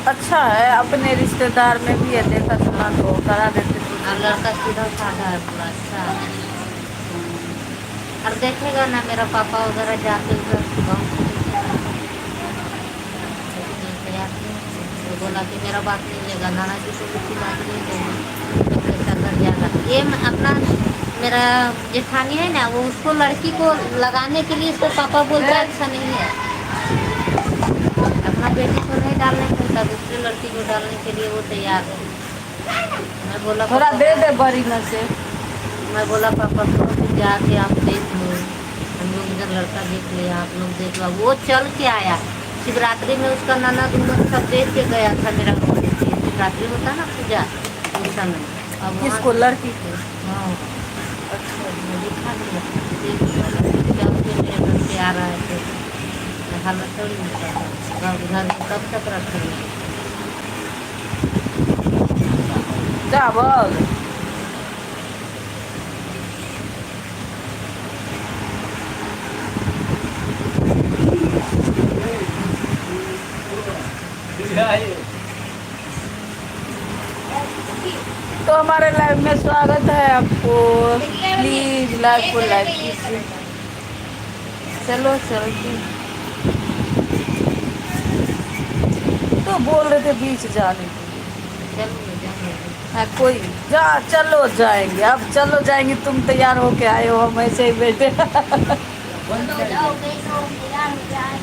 अच्छा है, अपने रिश्तेदार में भी है, देखा सुना तो करा देते और कुछ। लड़का सीधा साधा है पूरा, अच्छा है। और देखेगा ना मेरा पापा वगैरह जाके उधर गाँव से देखेगा तो, लेकिन ये तैयार नहीं है। वो बोला कि मेरा बात नहीं लेगा, नाना जी को भी की बात नहीं लेगी, तो कैसा कर जाएगा। ये अपना मेरा जेठानी है ना, वो उसको लड़की को लगाने के लिए इसको पापा बोलता है अच्छा नहीं है, अपना बेटी को नहीं डालने देता, दूसरी लड़की को डालने के लिए वो तैयार है। मैं बोला थोड़ा पापा दे को, दे बड़ी न से। मैं बोला पापा को कि जाके आप देख लो, हम लोग इधर लड़का देख लिया, आप लोग देख लो। वो चल के आया शिवरात्रि में, उसका ननद उनद सब देख के गया था मेरा। शिवरात्रि होता ना पूजा, उस समय। अब वहाँ किसको, से, लड़की को? हाँ, अच्छा। मैं दिखा दिया, देख लिया, चल के मेरे घर पे आ रहा है तो हालत थोड़ी होता है घर में कब तक रखेंगे। जा बोल। तो हमारे लाइव में स्वागत है आपको। प्लीज लाइव को लाइक कीजिए। चलो चलती। तो बोल रहे थे बीच जाने के लिए। चलो जाने हाँ कोई, जा चलो जाएंगे, अब चलो जाएंगे, तुम तैयार होके आए हो, हम ऐसे ही बैठे।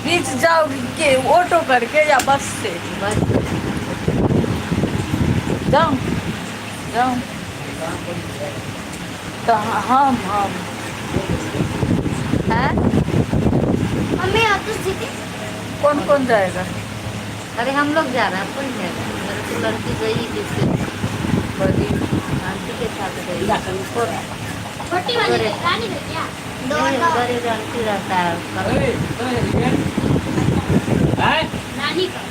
बीच जाओगी के ऑटो करके या बस से? बस। जाऊं? जाऊं? तो हम हैं। मम्मी आप तो सीधे, कौन कौन जाएगा? अरे हम लोग जा रहे हैं, कौन जाएगा, मेरे को लड़की गई जिसके बड़ी आंटी के साथ गई। और छोटी वाली रानी है क्या? नहीं, उधर एक आंटी रहता है नानी का।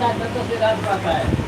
आता है तो फिर रात को आता है